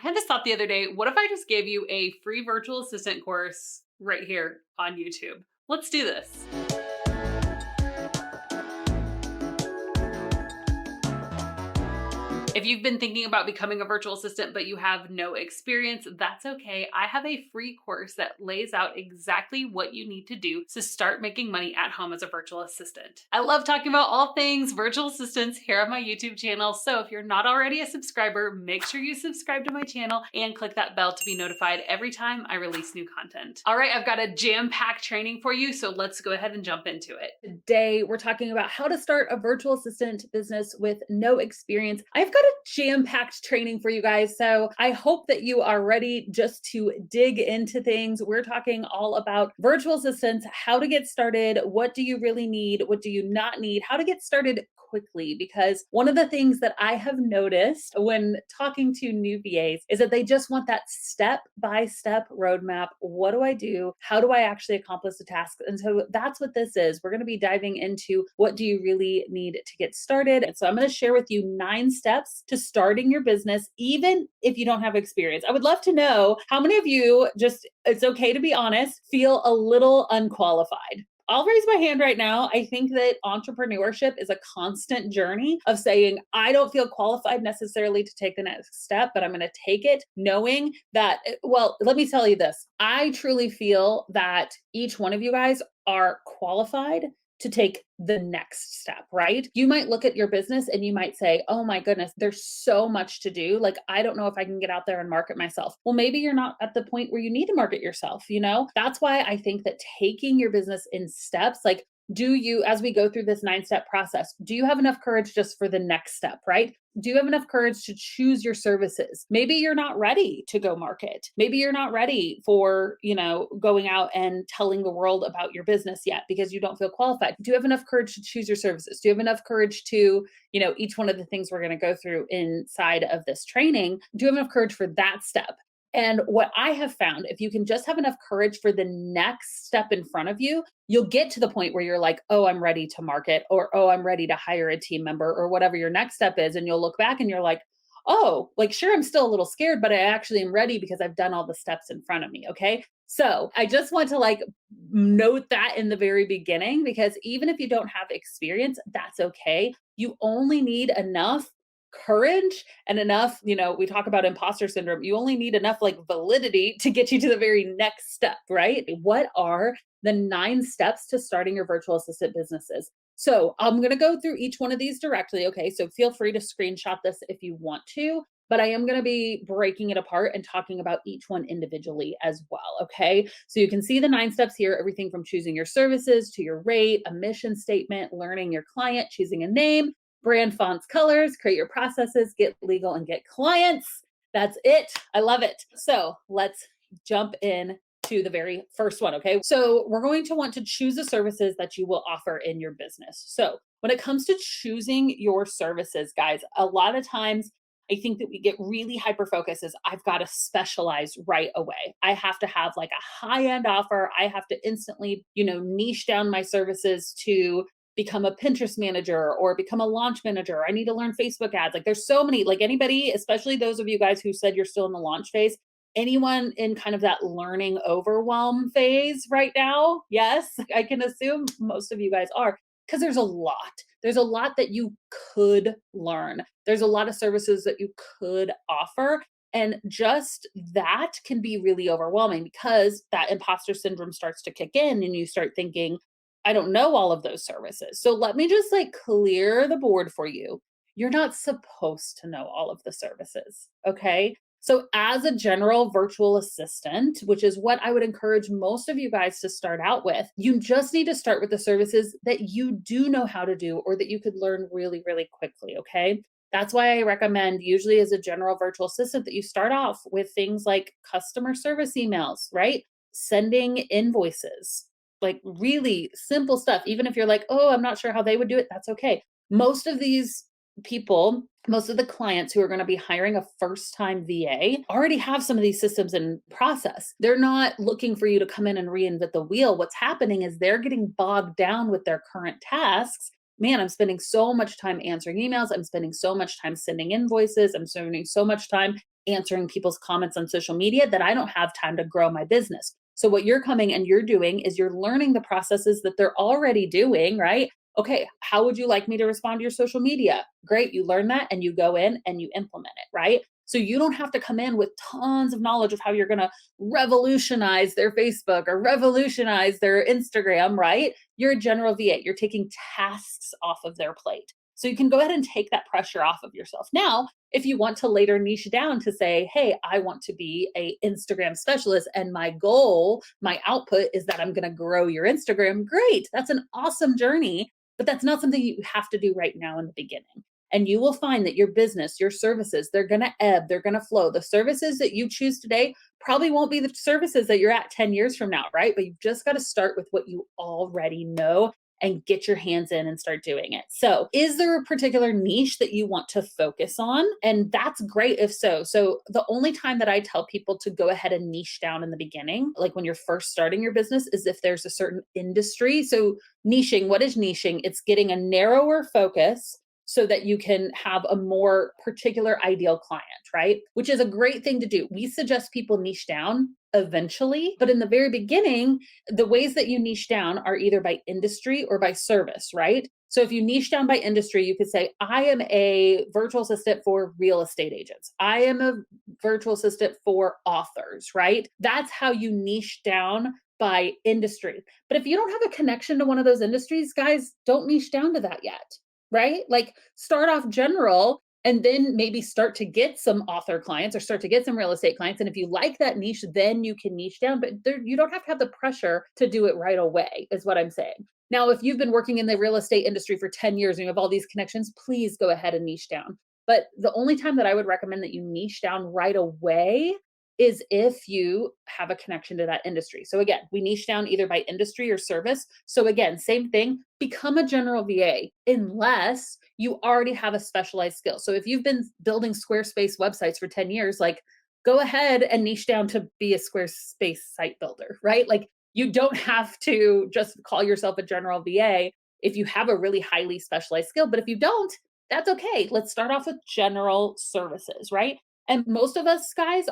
I had this thought the other day. What if I just gave you a free virtual assistant course right here on YouTube? Let's do this. If you've been thinking about becoming a virtual assistant, but you have no experience, that's okay. I have a free course that lays out exactly what you need to do to start making money at home as a virtual assistant. I love talking about all things virtual assistants here on my YouTube channel. So if you're not already a subscriber, make sure you subscribe to my channel and click that bell to be notified every time I release new content. All right, I've got a jam-packed training for you, so let's go ahead and jump into it. Today, we're talking about how to start a virtual assistant business with no experience. I've got a jam-packed training for you guys, so I hope that you are ready just to dig into things. We're talking all about virtual assistants, how to get started, what do you really need, what do you not need, how to get started quickly, because one of the things that I have noticed when talking to new VAs is that they just want that step-by-step roadmap. What do I do? How do I actually accomplish the task? And so that's what this is. We're going to be diving into what do you really need to get started. And so I'm going to share with you 9 steps to starting your business, even if you don't have experience. I would love to know how many of you, just, it's okay to be honest, feel a little unqualified. I'll raise my hand right now. I think that entrepreneurship is a constant journey of saying, I don't feel qualified necessarily to take the next step, but I'm going to take it knowing that, well, let me tell you this. I truly feel that each one of you guys are qualified to take the next step, right? You might look at your business and you might say, oh my goodness, there's so much to do. Like, I don't know if I can get out there and market myself. Well, maybe you're not at the point where you need to market yourself, you know? That's why I think that taking your business in steps, like, do you, as we go through this 9-step process, do you have enough courage just for the next step, right? Do you have enough courage to choose your services? Maybe you're not ready to go market. Maybe you're not ready for, going out and telling the world about your business yet because you don't feel qualified. Do you have enough courage to choose your services? Do you have enough courage to, each one of the things we're going to go through inside of this training? Do you have enough courage for that step? And what I have found, if you can just have enough courage for the next step in front of you, you'll get to the point where you're like, oh, I'm ready to market, or, oh, I'm ready to hire a team member, or whatever your next step is. And you'll look back and you're like, oh, like, sure, I'm still a little scared, but I actually am ready because I've done all the steps in front of me. Okay. So I just want to note that in the very beginning, because even if you don't have experience, that's okay. You only need enough courage and enough, we talk about imposter syndrome. You only need enough validity to get you to the very next step, right? What are the 9 steps to starting your virtual assistant businesses? So I'm going to go through each one of these directly. Okay. So feel free to screenshot this if you want to, but I am going to be breaking it apart and talking about each one individually as well. Okay. So you can see the 9 steps here, everything from choosing your services to your rate, a mission statement, learning your client, choosing a name, brand, fonts, colors, create your processes, get legal, and get clients. That's it. I love it. So let's jump in to the very first one. Okay. So we're going to want to choose the services that you will offer in your business. So when it comes to choosing your services, guys, a lot of times I think that we get really hyper focused is I've got to specialize right away. I have to have a high end offer. I have to instantly, niche down my services to become a Pinterest manager or become a launch manager. I need to learn Facebook ads. There's so many, anybody, especially those of you guys who said you're still in the launch phase, anyone in kind of that learning overwhelm phase right now? Yes, I can assume most of you guys are, because there's a lot. There's a lot that you could learn. There's a lot of services that you could offer. And just that can be really overwhelming because that imposter syndrome starts to kick in and you start thinking, I don't know all of those services. So let me just clear the board for you. You're not supposed to know all of the services. Okay. So as a general virtual assistant, which is what I would encourage most of you guys to start out with, you just need to start with the services that you do know how to do or that you could learn really, really quickly. Okay. That's why I recommend usually as a general virtual assistant that you start off with things like customer service emails, right? Sending invoices, really simple stuff. Even if you're like, oh, I'm not sure how they would do it, that's okay. Most of these people, most of the clients who are going to be hiring a first-time VA already have some of these systems in process. They're not looking for you to come in and reinvent the wheel. What's happening is they're getting bogged down with their current tasks. Man, I'm spending so much time answering emails. I'm spending so much time sending invoices. I'm spending so much time answering people's comments on social media, that I don't have time to grow my business. So what you're coming and you're doing is you're learning the processes that they're already doing, right? Okay, how would you like me to respond to your social media? Great, you learn that and you go in and you implement it, right? So you don't have to come in with tons of knowledge of how you're going to revolutionize their Facebook or revolutionize their Instagram, right? You're a general VA. You're taking tasks off of their plate. So you can go ahead and take that pressure off of yourself. Now, if you want to later niche down to say, hey, I want to be a Instagram specialist and my goal, my output is that I'm going to grow your Instagram, great. That's an awesome journey, but that's not something you have to do right now in the beginning. And you will find that your business, your services, they're going to ebb, they're going to flow. The services that you choose today probably won't be the services that you're at 10 years from now, right? But you've just got to start with what you already know and get your hands in and start doing it. So, is there a particular niche that you want to focus on? And that's great if so. So, the only time that I tell people to go ahead and niche down in the beginning, like when you're first starting your business, is if there's a certain industry. So, niching, what is niching? It's getting a narrower focus so that you can have a more particular ideal client, right? Which is a great thing to do. We suggest people niche down eventually, but in the very beginning, the ways that you niche down are either by industry or by service, right? So if you niche down by industry, you could say, I am a virtual assistant for real estate agents. I am a virtual assistant for authors, right? That's how you niche down by industry. But if you don't have a connection to one of those industries, guys, don't niche down to that yet, right? Like start off general and then maybe start to get some author clients or start to get some real estate clients. And if you like that niche, then you can niche down, but you don't have to have the pressure to do it right away, is what I'm saying. Now, if you've been working in the real estate industry for 10 years and you have all these connections, please go ahead and niche down. But the only time that I would recommend that you niche down right away is if you have a connection to that industry. So again, we niche down either by industry or service. So again, same thing, become a general VA unless you already have a specialized skill. So if you've been building Squarespace websites for 10 years, like go ahead and niche down to be a Squarespace site builder, right? Like you don't have to just call yourself a general VA if you have a really highly specialized skill. But if you don't, that's okay. Let's start off with general services, right? And most of us guys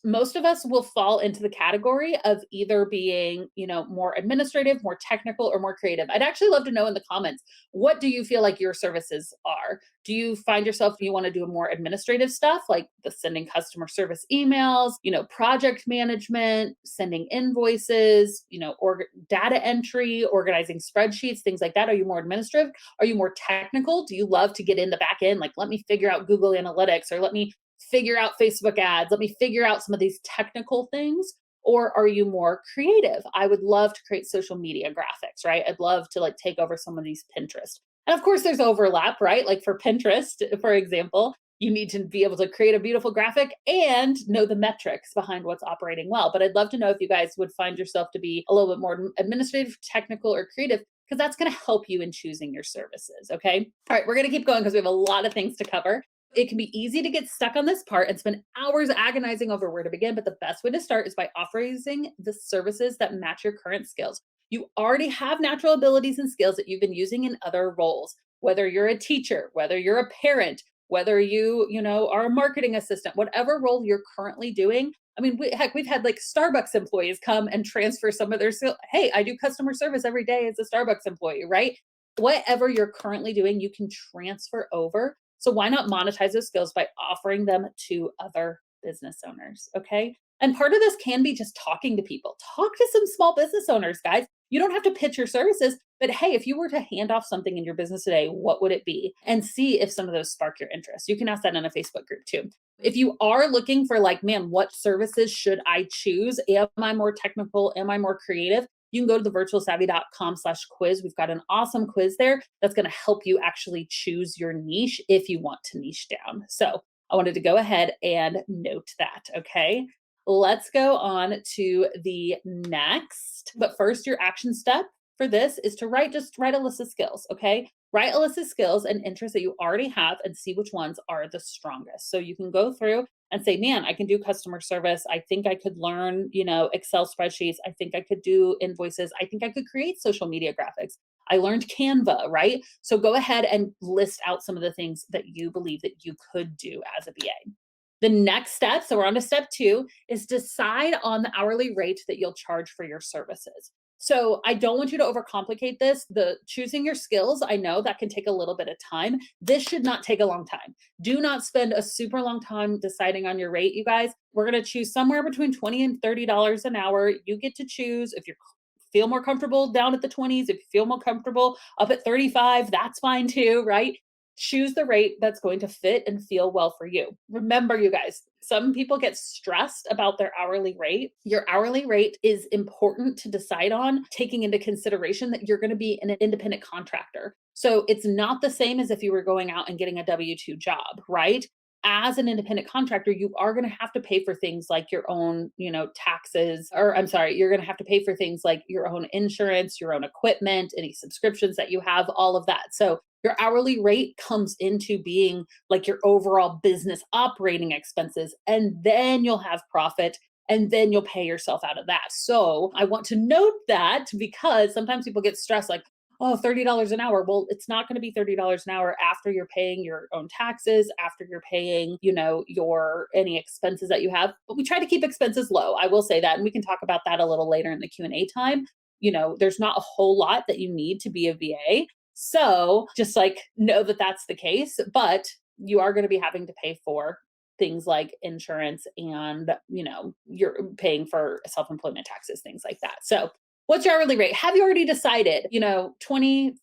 most of us will fall into the category of either being, more administrative, more technical, or more creative. I'd actually love to know in the comments, what do you feel like your services are? Do you find yourself you want to do more administrative stuff like the sending customer service emails, project management, sending invoices, or data entry, organizing spreadsheets, things like that? Are you more administrative? Are you more technical? Do you love to get in the back end? Like, let me figure out Google Analytics, or let me figure out Facebook ads. Let me figure out some of these technical things. Or are you more creative? I would love to create social media graphics, right? I'd love to take over some of these Pinterest. And of course there's overlap, right? Like for Pinterest, for example, you need to be able to create a beautiful graphic and know the metrics behind what's operating well. But I'd love to know if you guys would find yourself to be a little bit more administrative, technical, or creative, because that's going to help you in choosing your services. Okay. All right. We're going to keep going because we have a lot of things to cover. It can be easy to get stuck on this part and spend hours agonizing over where to begin, but the best way to start is by offering the services that match your current skills. You already have natural abilities and skills that you've been using in other roles, whether you're a teacher, whether you're a parent, whether you are a marketing assistant, whatever role you're currently doing. I mean, we've had Starbucks employees come and transfer some of their skills. Hey, I do customer service every day as a Starbucks employee, right? Whatever you're currently doing, you can transfer over. So why not monetize those skills by offering them to other business owners? Okay. And part of this can be just talking to people. Talk to some small business owners, guys. You don't have to pitch your services, but hey, if you were to hand off something in your business today, what would it be? And see if some of those spark your interest. You can ask that in a Facebook group too. If you are looking for man, what services should I choose? Am I more technical? Am I more creative? You can go to thevirtualsavvy.com/quiz. We've got an awesome quiz there that's going to help you actually choose your niche if you want to niche down. So I wanted to go ahead and note that. Okay. Let's go on to the next. But first, your action step for this is to write a list of skills. Okay. Write a list of skills and interests that you already have and see which ones are the strongest. So you can go through and say, man, I can do customer service. I think I could learn, Excel spreadsheets. I think I could do invoices. I think I could create social media graphics. I learned Canva, right? So go ahead and list out some of the things that you believe that you could do as a VA. The next step, so we're on to step 2, is decide on the hourly rate that you'll charge for your services. So I don't want you to overcomplicate this. The choosing your skills, I know that can take a little bit of time. This should not take a long time. Do not spend a super long time deciding on your rate, you guys. We're going to choose somewhere between $20 and $30 an hour. You get to choose if you feel more comfortable down at the 20s, if you feel more comfortable up at 35, that's fine too, right? Choose the rate that's going to fit and feel well for you. Remember, you guys, some people get stressed about their hourly rate. Your hourly rate is important to decide on, taking into consideration that you're going to be an independent contractor. So it's not the same as if you were going out and getting a W-2 job, right? As an independent contractor, you are going to have to pay for things like your own, taxes, or I'm sorry, you're going to have to pay for things like your own insurance, your own equipment, any subscriptions that you have, all of that. So your hourly rate comes into being like your overall business operating expenses, and then you'll have profit, and then you'll pay yourself out of that. So I want to note that because sometimes people get stressed like, oh, $30 an hour. Well, it's not going to be $30 an hour after you're paying your own taxes, after you're paying, your any expenses that you have. But we try to keep expenses low. I will say that, and we can talk about that a little later in the Q&A time. There's not a whole lot that you need to be a VA. So just like know that that's the case, but you are going to be having to pay for things like insurance and, you're paying for self-employment taxes, things like that. So what's your hourly rate? Have you already decided, $20,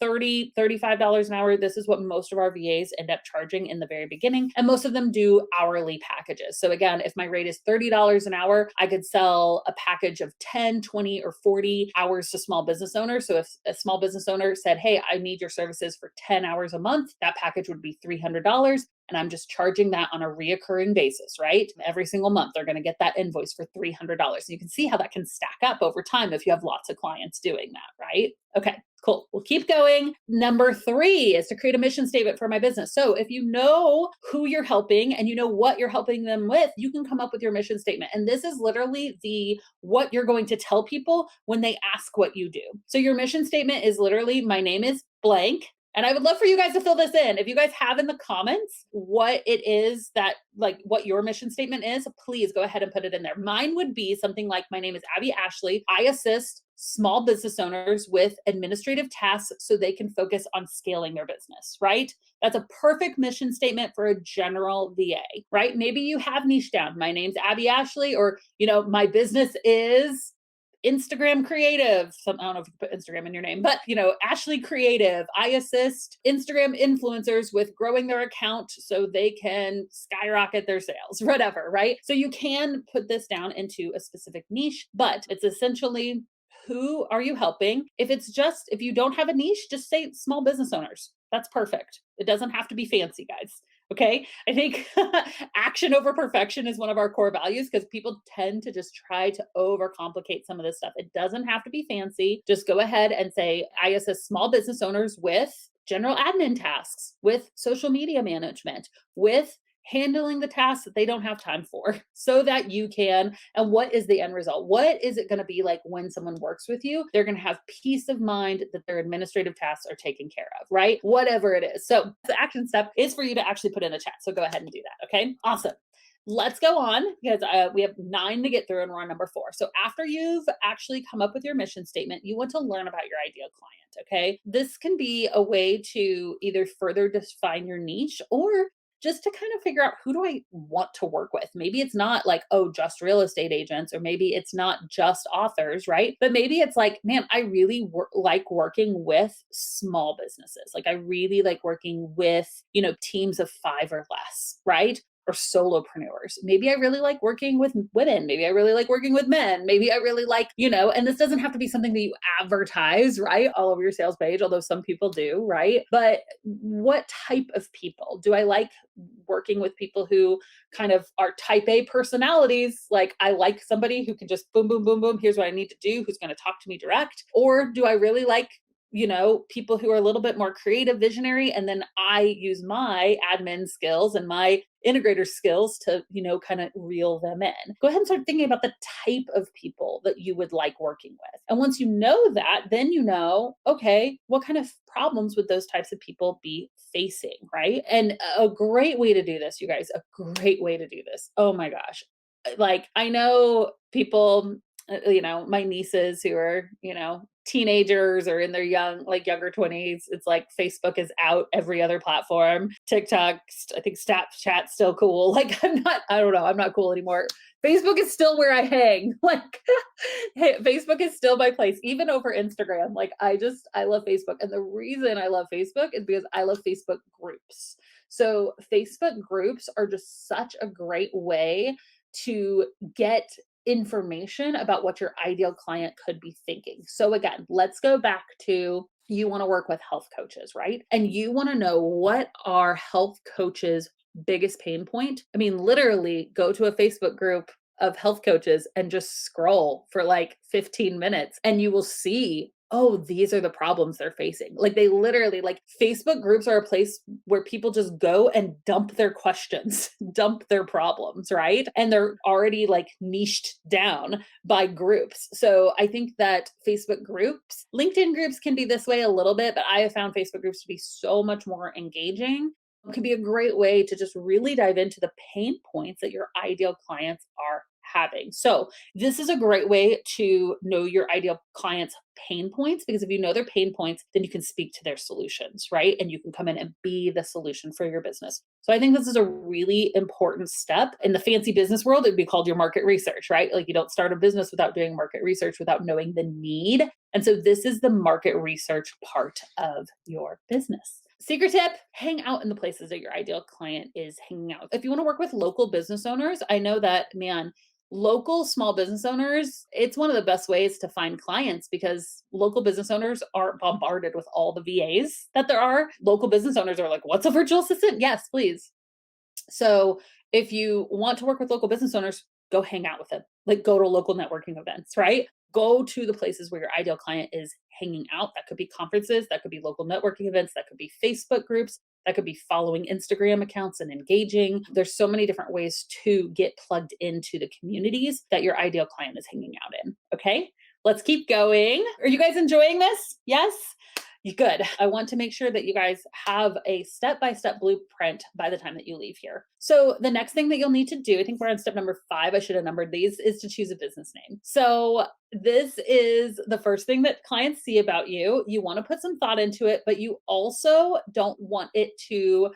$30, $35 an hour? This is what most of our VAs end up charging in the very beginning. And most of them do hourly packages. So again, if my rate is $30 an hour, I could sell a package of 10, 20, or 40 hours to small business owners. So if a small business owner said, hey, I need your services for 10 hours a month, that package would be $300. And I'm just charging that on a reoccurring basis, right? Every single month, they're going to get that invoice for $300. You can see how that can stack up over time if you have lots of clients doing that, right? Okay, cool. We'll keep going. Number 3 is to create a mission statement for my business. So if you know who you're helping and you know what you're helping them with, you can come up with your mission statement. And this is literally what you're going to tell people when they ask what you do. So your mission statement is literally, my name is blank. And I would love for you guys to fill this in. If you guys have in the comments what it is that, like what your mission statement is, please go ahead and put it in there. Mine would be something like, my name is Abbey Ashley. I assist small business owners with administrative tasks so they can focus on scaling their business, right? That's a perfect mission statement for a general VA, right? Maybe you have niche down. My name's Abbey Ashley, or, my business is Instagram creative. I don't know if you put Instagram in your name, but Ashley Creative. I assist Instagram influencers with growing their account so they can skyrocket their sales, whatever, right? So you can put this down into a specific niche, but it's essentially, who are you helping? If you don't have a niche, just say small business owners. That's perfect. It doesn't have to be fancy, guys. Okay. I think action over perfection is one of our core values because people tend to just try to overcomplicate some of this stuff. It doesn't have to be fancy. Just go ahead and say, I assist small business owners with general admin tasks, with social media management, with handling the tasks that they don't have time for so that you can. And what is the end result? What is it going to be like when someone works with you? They're going to have peace of mind that their administrative tasks are taken care of, right? Whatever it is. So the action step is for you to actually put in the chat. So go ahead and do that. Okay. Awesome. Let's go on because we have 9 to get through and we're on number 4. So after you've actually come up with your mission statement, you want to learn about your ideal client. Okay. This can be a way to either further define your niche or just to kind of figure out, who do I want to work with? Maybe it's not like, oh, just real estate agents, or maybe it's not just authors, right? But maybe it's like, man, I really like working with small businesses. Like I really like working with, teams of 5 or less, right? Or solopreneurs. Maybe I really like working with women. Maybe I really like working with men. Maybe I really like, and this doesn't have to be something that you advertise, right? All over your sales page, although some people do, right? But what type of people? Do I like working with people who kind of are type A personalities? Like I like somebody who can just boom, boom, boom, boom. Here's what I need to do. Who's going to talk to me direct? Or do I really like people who are a little bit more creative, visionary, and then I use my admin skills and my integrator skills to, kind of reel them in. Go ahead and start thinking about the type of people that you would like working with. And once you know that, then okay, what kind of problems would those types of people be facing, right? And a great way to do this, you guys, a great way to do this. Oh my gosh. Like, I know people, my nieces who are, teenagers or in their younger 20s. It's like Facebook is out every other platform. TikTok, I think Snapchat's still cool. Like, I don't know, I'm not cool anymore. Facebook is still where I hang. Like, hey, Facebook is still my place, even over Instagram. Like, I love Facebook. And the reason I love Facebook is because I love Facebook groups. So Facebook groups are just such a great way to get information about what your ideal client could be thinking. So again, let's go back to, you want to work with health coaches, right? And you want to know, what are health coaches' biggest pain point? I mean, literally go to a Facebook group of health coaches and just scroll for like 15 minutes and you will see, oh, these are the problems they're facing. Like, they literally, like, Facebook groups are a place where people just go and dump their questions, dump their problems, right? And they're already like niched down by groups. So I think that Facebook groups, LinkedIn groups can be this way a little bit, but I have found Facebook groups to be so much more engaging. It can be a great way to just really dive into the pain points that your ideal clients are having. So this is a great way to know your ideal clients' pain points, because if you know their pain points, then you can speak to their solutions, right? And you can come in and be the solution for your business. So I think this is a really important step. In the fancy business world, it would be called your market research, right? Like, you don't start a business without doing market research, without knowing the need. And so this is the market research part of your business. Secret tip, hang out in the places that your ideal client is hanging out. If you want to work with local business owners, I know that, man, local small business owners, it's one of the best ways to find clients, because local business owners aren't bombarded with all the VAs that there are. Local business owners are like, what's a virtual assistant? Yes, please. So if you want to work with local business owners, go hang out with them. Like, go to local networking events, right? Go to the places where your ideal client is hanging out. That could be conferences, that could be local networking events, that could be Facebook groups, that could be following Instagram accounts and engaging. There's so many different ways to get plugged into the communities that your ideal client is hanging out in. Okay, let's keep going. Are you guys enjoying this? Yes? Good. I want to make sure that you guys have a step-by-step blueprint by the time that you leave here. So the next thing that you'll need to do, I think we're on step number 5, I should have numbered these, is to choose a business name. So this is the first thing that clients see about you. You want to put some thought into it, but you also don't want it to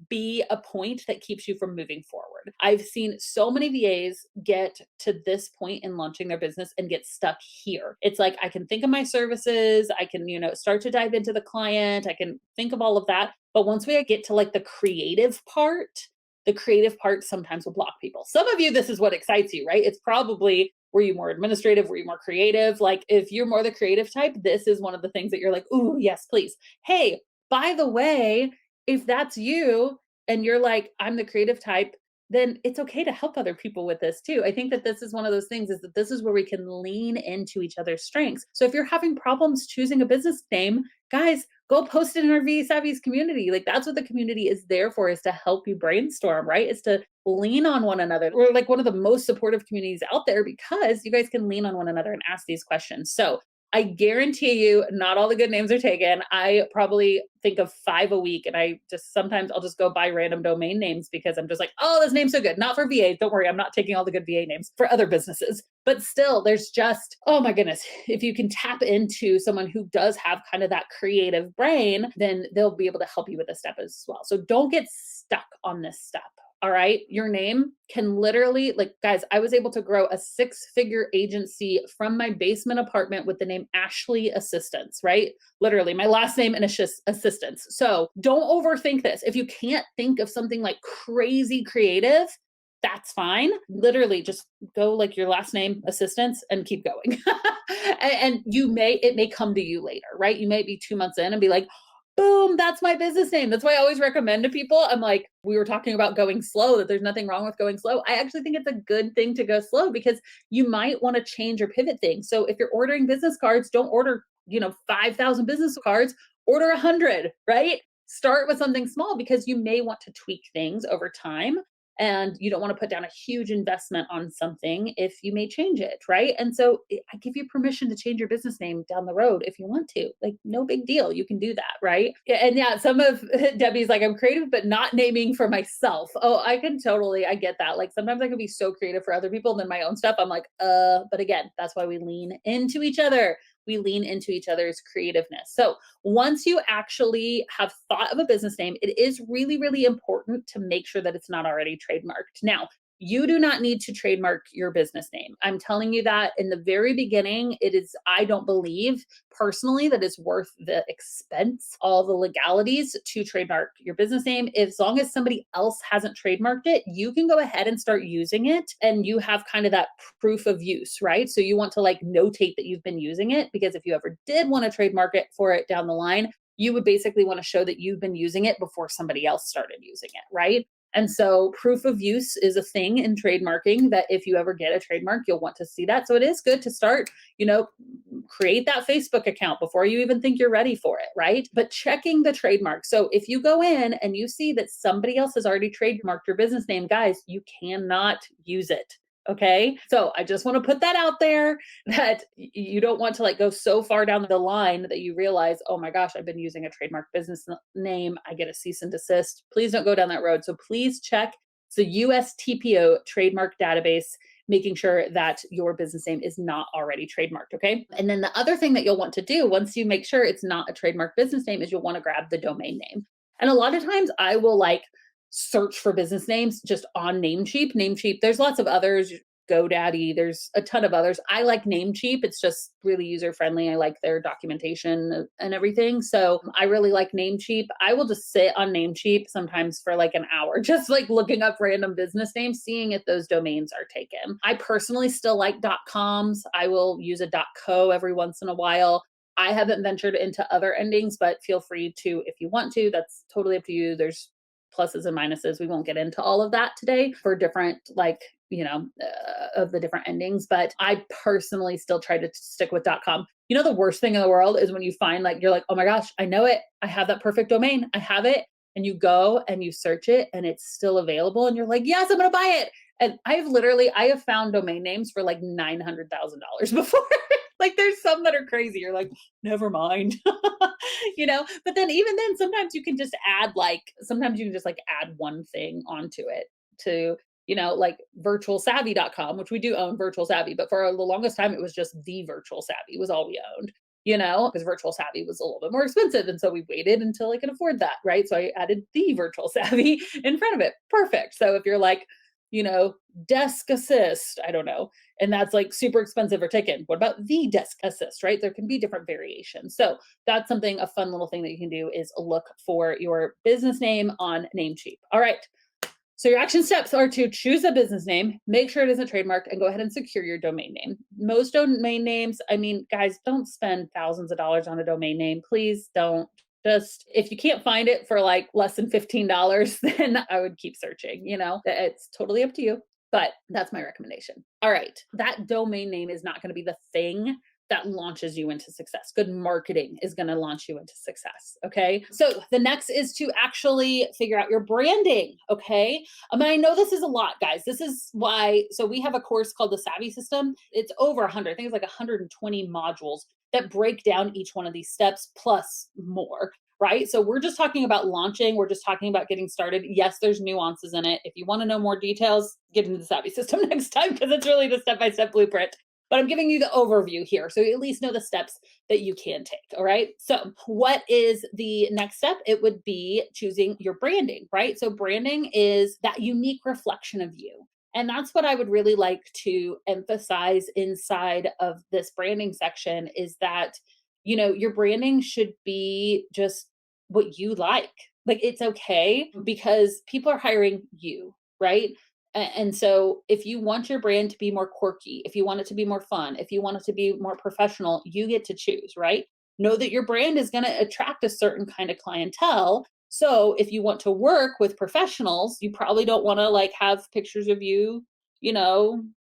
be a point that keeps you from moving forward. I've seen so many VAs get to this point in launching their business and get stuck here. It's like, I can think of my services, I can, start to dive into the client, I can think of all of that. But once we get to like the creative part sometimes will block people. Some of you, this is what excites you, right? It's probably, were you more administrative? Were you more creative? Like, if you're more the creative type, this is one of the things that you're like, ooh, yes, please. Hey, by the way, if that's you and you're like, I'm the creative type, then it's okay to help other people with this too. I think that this is one of those things, is that this is where we can lean into each other's strengths. So if you're having problems choosing a business name, guys, go post it in our VA Savvies community. Like, that's what the community is there for, is to help you brainstorm, right? Is to lean on one another. We're like one of the most supportive communities out there, because you guys can lean on one another and ask these questions. So I guarantee you, not all the good names are taken. I probably think of 5 a week, and sometimes I'll just go buy random domain names, because I'm just like, oh, this name's so good. Not for VA. Don't worry. I'm not taking all the good VA names for other businesses. But still, there's just, oh my goodness, if you can tap into someone who does have kind of that creative brain, then they'll be able to help you with this step as well. So don't get stuck on this step. All right. Your name can literally, like, guys, I was able to grow a 6-figure agency from my basement apartment with the name Ashley Assistants, right? Literally my last name and assistants. So don't overthink this. If you can't think of something like crazy creative, that's fine. Literally just go like your last name, assistants, and keep going. And it may come to you later, right? You may be 2 months in and be like, boom, that's my business name. That's why I always recommend to people. I'm like, we were talking about going slow, that there's nothing wrong with going slow. I actually think it's a good thing to go slow, because you might want to change or pivot things. So if you're ordering business cards, don't order 5,000 business cards, order 100, right? Start with something small because you may want to tweak things over time, and you don't want to put down a huge investment on something if you may change it, right? And so I give you permission to change your business name down the road if you want to. Like, no big deal. You can do that, right? And yeah, some of Debbie's like, I'm creative, but not naming for myself. Oh, I get that. Like, sometimes I can be so creative for other people than my own stuff. I'm like, but again, that's why we lean into each other. We lean into each other's creativeness. So once you actually have thought of a business name, it is really, really important to make sure that it's not already trademarked. Now, you do not need to trademark your business name. I'm telling you that in the very beginning, I don't believe personally that it's worth the expense, all the legalities to trademark your business name. As long as somebody else hasn't trademarked it, you can go ahead and start using it, and you have kind of that proof of use, right? So you want to like notate that you've been using it, because if you ever did want to trademark it for it down the line, you would basically want to show that you've been using it before somebody else started using it, right? And so proof of use is a thing in trademarking that if you ever get a trademark, you'll want to see that. So it is good to start, create that Facebook account before you even think you're ready for it, right? But checking the trademark. So if you go in and you see that somebody else has already trademarked your business name, guys, you cannot use it. Okay. So I just want to put that out there, that you don't want to like go so far down the line that you realize, oh my gosh, I've been using a trademark business name. I get a cease and desist. Please don't go down that road. So please check the USTPO trademark database, making sure that your business name is not already trademarked. Okay. And then the other thing that you'll want to do once you make sure it's not a trademark business name is you'll want to grab the domain name. And a lot of times I will like search for business names just on Namecheap. Namecheap, there's lots of others, GoDaddy, there's a ton of others. I like Namecheap. It's just really user friendly. I like their documentation and everything. So I really like Namecheap. I will just sit on Namecheap sometimes for like an hour, just like looking up random business names, seeing if those domains are taken. I personally still like .coms. I will use a .co every once in a while. I haven't ventured into other endings, but feel free to if you want to. That's totally up to you. There's pluses and minuses. We won't get into all of that today for different, of the different endings, but I personally still try to stick with .com. The worst thing in the world is when you find you're like, oh my gosh, I know it. I have that perfect domain. I have it. And you go and you search it and it's still available. And you're like, yes, I'm going to buy it. And I have found domain names for like $900,000 before. Like there's some that are crazy. You're like, never mind. But then even then, sometimes you can just add add one thing onto it to, like virtualsavvy.com, which we do own Virtual Savvy, but for the longest time, it was just the Virtual Savvy was all we owned, because Virtual Savvy was a little bit more expensive. And so we waited until I could afford that, right? So I added the Virtual Savvy in front of it. Perfect. So if you're like, desk assist, I don't know, and that's like super expensive or taken, what about the desk assist, right? There can be different variations. So that's a fun little thing that you can do is look for your business name on Namecheap. All right. So your action steps are to choose a business name, make sure it isn't trademarked, and go ahead and secure your domain name. Most domain names, guys, don't spend thousands of dollars on a domain name. Please don't. Just if you can't find it for like less than $15, then I would keep searching. It's totally up to you, but that's my recommendation. All right. That domain name is not going to be the thing that launches you into success. Good marketing is going to launch you into success. Okay. So the next is to actually figure out your branding. Okay. I know this is a lot, guys. This is why. So we have a course called the Savvy System. It's over 100. I think it's like 120 modules that break down each one of these steps plus more. Right. So we're just talking about launching. We're just talking about getting started. Yes, there's nuances in it. If you want to know more details, get into the Savvy System next time, because it's really the step-by-step blueprint. But I'm giving you the overview here, so you at least know the steps that you can take. All right. So what is the next step? It would be choosing your branding, right? So branding is that unique reflection of you. And that's what I would really like to emphasize inside of this branding section is that, your branding should be just what you like. Like it's okay because people are hiring you, right? And so if you want your brand to be more quirky, if you want it to be more fun, if you want it to be more professional, you get to choose, right? Know that your brand is going to attract a certain kind of clientele. So if you want to work with professionals, you probably don't want to have pictures of you,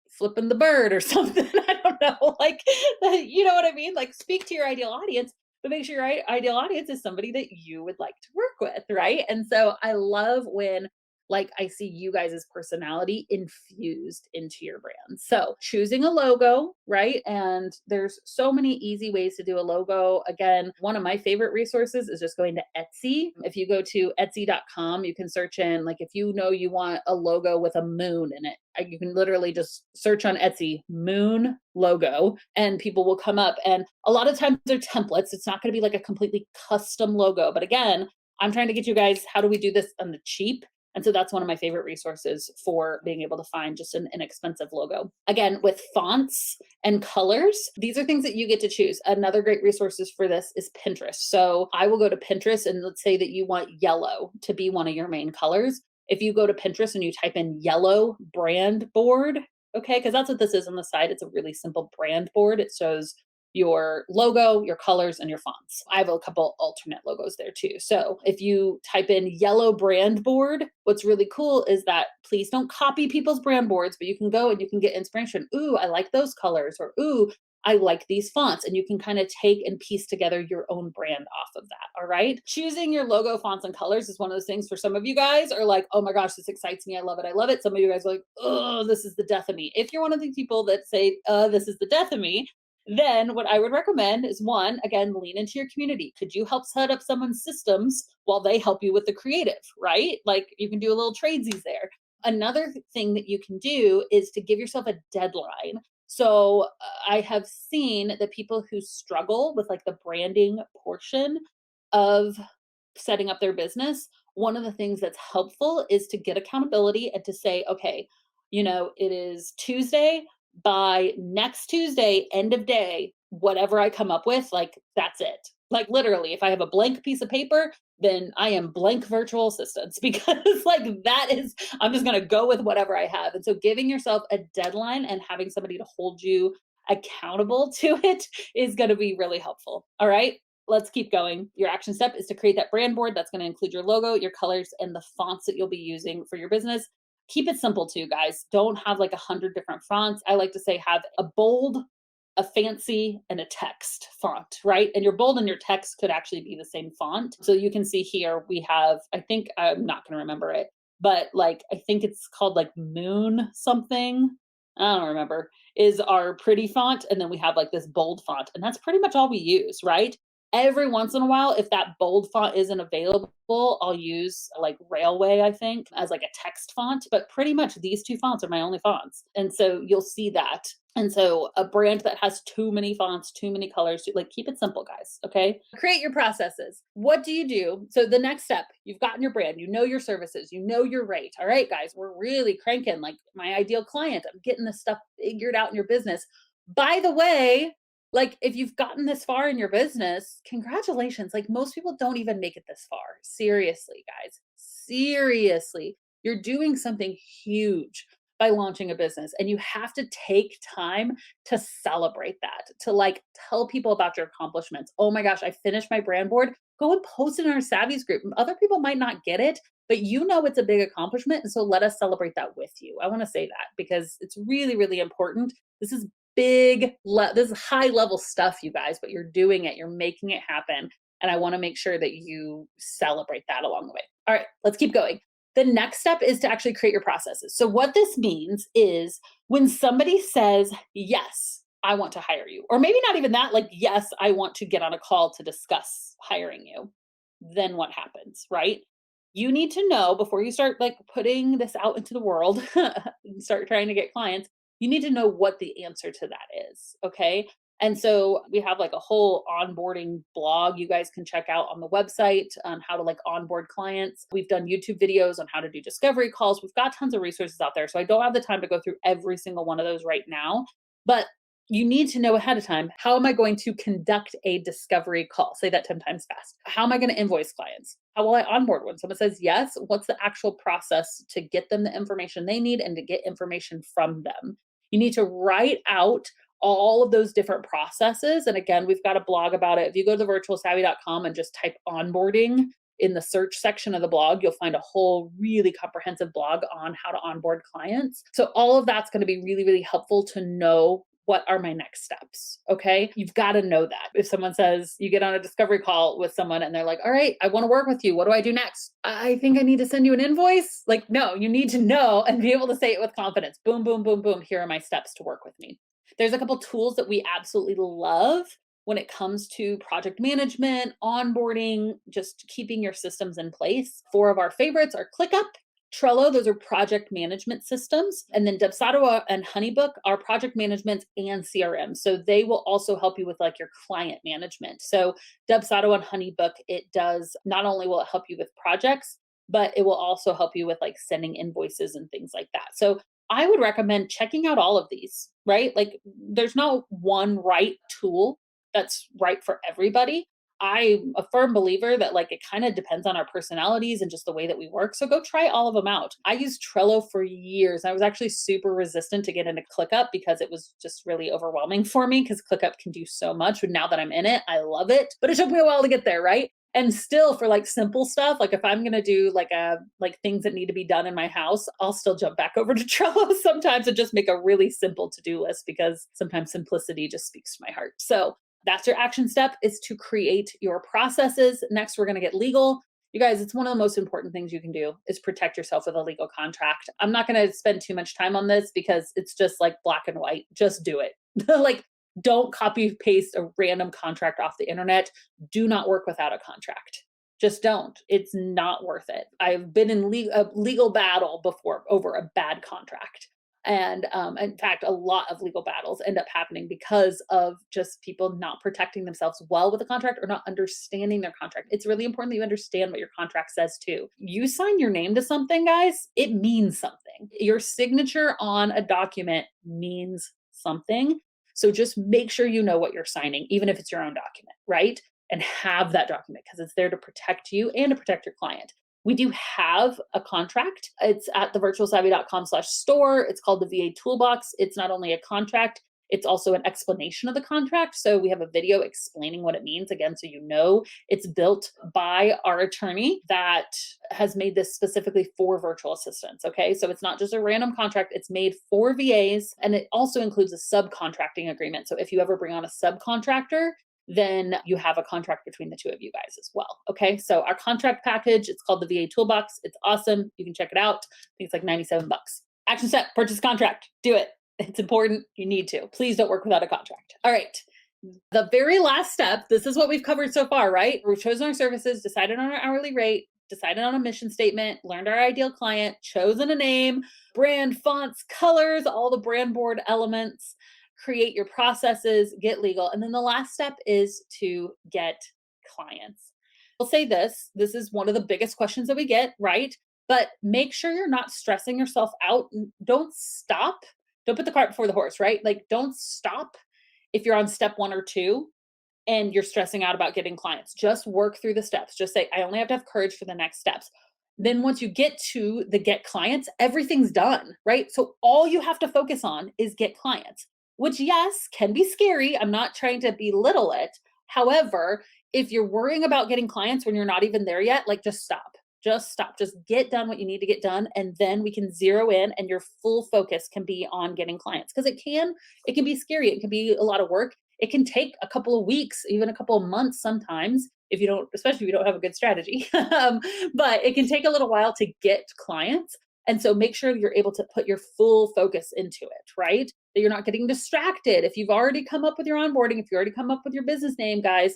flipping the bird or something. I don't don't know, like, you know what I mean? Like, speak to your ideal audience, but make sure your ideal audience is somebody that you would like to work with, right? And so I love when like I see you guys' personality infused into your brand. So choosing a logo, right? And there's so many easy ways to do a logo. Again, one of my favorite resources is just going to Etsy. If you go to etsy.com, you can search in, like, if you know you want a logo with a moon in it, you can literally just search on Etsy, moon logo, and people will come up. And a lot of times they're templates. It's not going to be like a completely custom logo. But again, I'm trying to get you guys, how do we do this on the cheap? And so that's one of my favorite resources for being able to find just an inexpensive logo. Again, with fonts and colors, these are things that you get to choose. Another great resources for this is Pinterest. So I will go to Pinterest and let's say that you want yellow to be one of your main colors. If you go to Pinterest and you type in yellow brand board, okay, because that's what this is on the side. It's a really simple brand board. It shows your logo, your colors, and your fonts. I have a couple alternate logos there too. So if you type in yellow brand board, what's really cool is that please don't copy people's brand boards, but you can go and you can get inspiration. Ooh, I like those colors, or ooh, I like these fonts, and you can kind of take and piece together your own brand off of that. All right. Choosing your logo, fonts, and colors is one of those things for some of you guys are like, oh my gosh, this excites me. I love it. I love it. Some of you guys are like, oh, this is the death of me. If you're one of the people that say, this is the death of me, then what I would recommend is one, again, lean into your community. Could you help set up someone's systems while they help you with the creative, right? Like you can do a little tradesies there. Another thing that you can do is to give yourself a deadline. So I have seen that people who struggle with like the branding portion of setting up their business, one of the things that's helpful is to get accountability and to say, okay, it is Tuesday, by next Tuesday, end of day, whatever I come up with, like that's it. Like literally, if I have a blank piece of paper, then I am blank virtual assistants because like that is, I'm just going to go with whatever I have. And so giving yourself a deadline and having somebody to hold you accountable to it is going to be really helpful. All right. Let's keep going. Your action step is to create that brand board. That's going to include your logo, your colors, and the fonts that you'll be using for your business. Keep it simple too, guys. Don't have like 100 different fonts. I like to say have a bold, a fancy, and a text font, right? And your bold and your text could actually be the same font. So you can see here we have, I think, I'm not going to remember it, but like, I think it's called like Moon something. I don't remember, is our pretty font. And then we have like this bold font. And that's pretty much all we use, right? Every once in a while, if that bold font isn't available, I'll use like Railway, I think, as like a text font. But pretty much these two fonts are my only fonts. And so you'll see that. And so a brand that has too many fonts, too many colors, like keep it simple, guys. Okay. Create your processes. What do you do? So the next step, you've gotten your brand, you know your services, you know your rate. All right, guys, we're really cranking like my ideal client. I'm getting this stuff figured out in your business. By the way, like if you've gotten this far in your business, congratulations. Like most people don't even make it this far. Seriously, guys. Seriously. You're doing something huge by launching a business, and you have to take time to celebrate that, to like tell people about your accomplishments. Oh my gosh, I finished my brand board. Go and post it in our Savvies group. Other people might not get it, but you know it's a big accomplishment. And so let us celebrate that with you. I want to say that because it's really, really important. This is this is high level stuff, you guys, but you're doing it, you're making it happen. And I want to make sure that you celebrate that along the way. All right, let's keep going. The next step is to actually create your processes. So what this means is when somebody says, yes, I want to hire you, or maybe not even that, like, yes, I want to get on a call to discuss hiring you, then what happens, right? You need to know before you start like putting this out into the world and start trying to get clients, you need to know what the answer to that is. Okay. And so we have like a whole onboarding blog you guys can check out on the website on how to like onboard clients. We've done YouTube videos on how to do discovery calls. We've got tons of resources out there. So I don't have the time to go through every single one of those right now, but you need to know ahead of time, how am I going to conduct a discovery call? Say that 10 times fast. How am I going to invoice clients? How will I onboard when someone says yes? What's the actual process to get them the information they need and to get information from them? You need to write out all of those different processes. And again, we've got a blog about it. If you go to virtualsavvy.com and just type onboarding in the search section of the blog, you'll find a whole really comprehensive blog on how to onboard clients. So all of that's going to be really, really helpful to know what are my next steps? Okay. You've got to know that. If someone says you get on a discovery call with someone and they're like, all right, I want to work with you. What do I do next? I think I need to send you an invoice. Like, no, you need to know and be able to say it with confidence. Boom, boom, boom, boom. Here are my steps to work with me. There's a couple tools that we absolutely love when it comes to project management, onboarding, just keeping your systems in place. Four of our favorites are ClickUp, Trello, those are project management systems. And then Dubsado and Honeybook are project management and CRM. So they will also help you with like your client management. So Dubsado and Honeybook, it does not only will it help you with projects, but it will also help you with like sending invoices and things like that. So I would recommend checking out all of these, right? Like there's no one right tool that's right for everybody. I'm a firm believer that like it kind of depends on our personalities and just the way that we work. So go try all of them out. I used Trello for years. I was actually super resistant to get into ClickUp because it was just really overwhelming for me because ClickUp can do so much. But now that I'm in it, I love it. But it took me a while to get there, right? And still for like simple stuff, like if I'm going to do like things that need to be done in my house, I'll still jump back over to Trello sometimes and just make a really simple to-do list because sometimes simplicity just speaks to my heart. So that's your action step, is to create your processes. Next, we're going to get legal. You guys, it's one of the most important things you can do is protect yourself with a legal contract. I'm not going to spend too much time on this because it's just like black and white. Just do it. Like, don't copy paste a random contract off the internet. Do not work without a contract. Just don't. It's not worth it. I've been in a legal battle before over a bad contract. And in fact, a lot of legal battles end up happening because of just people not protecting themselves well with a contract or not understanding their contract. It's really important that you understand what your contract says too. You sign your name to something, guys, it means something. Your signature on a document means something. So just make sure you know what you're signing, even if it's your own document, right? And have that document because it's there to protect you and to protect your client. We do have a contract. It's at thevirtualsavvy.com/store. It's called the VA Toolbox. It's not only a contract, it's also an explanation of the contract. So we have a video explaining what it means again, so you know. It's built by our attorney that has made this specifically for virtual assistants. Okay. So it's not just a random contract, it's made for VAs. And it also includes a subcontracting agreement. So if you ever bring on a subcontractor, then you have a contract between the two of you guys as well. Okay. So our contract package, it's called the VA Toolbox. It's awesome. You can check it out. I think it's like $97. Action step, purchase contract. Do it. It's important. You need to. Please don't work without a contract. All right. The very last step, this is what we've covered so far, right? We've chosen our services, decided on our hourly rate, decided on a mission statement, learned our ideal client, chosen a name, brand, fonts, colors, all the brand board elements, create your processes, get legal. And then the last step is to get clients. I'll say this is one of the biggest questions that we get, right? But make sure you're not stressing yourself out. Don't stop. Don't put the cart before the horse, right? Like, don't stop if you're on step 1 or 2 and you're stressing out about getting clients. Just work through the steps. Just say, I only have to have courage for the next steps. Then once you get to the get clients, everything's done, right? So all you have to focus on is get clients, which, yes, can be scary. I'm not trying to belittle it. However, if you're worrying about getting clients when you're not even there yet, like, just stop. Just stop. Just get done what you need to get done. And then we can zero in and your full focus can be on getting clients. Because it can be scary. It can be a lot of work. It can take a couple of weeks, even a couple of months sometimes, if you don't, especially if you don't have a good strategy. But it can take a little while to get clients. And so make sure you're able to put your full focus into it, right? That you're not getting distracted. If you've already come up with your onboarding, if you already come up with your business name, guys,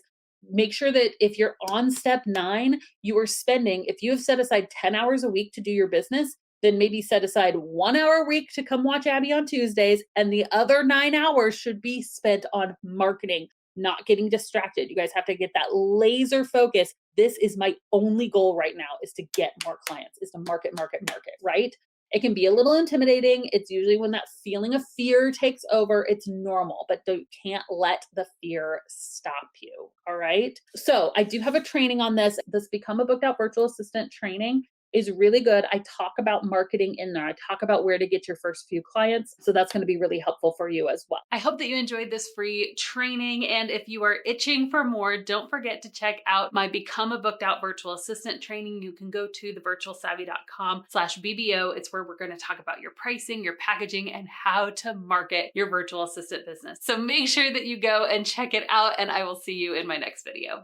make sure that if you're on step 9, you are spending, if you have set aside 10 hours a week to do your business, then maybe set aside 1 hour a week to come watch Abbey on Tuesdays. And the other 9 hours should be spent on marketing, not getting distracted. You guys have to get that laser focus. This is my only goal right now, is to get more clients, is to market, right? It can be a little intimidating. It's usually when that feeling of fear takes over. It's normal, but you can't let the fear stop you. All right. So I do have a training on this Become a Booked Out Virtual Assistant training. is really good. I talk about marketing in there. I talk about where to get your first few clients. So that's going to be really helpful for you as well. I hope that you enjoyed this free training. And if you are itching for more, don't forget to check out my Become a Booked Out Virtual Assistant training. You can go to thevirtualsavvy.com/BBO. It's where we're going to talk about your pricing, your packaging, and how to market your virtual assistant business. So make sure that you go and check it out, and I will see you in my next video.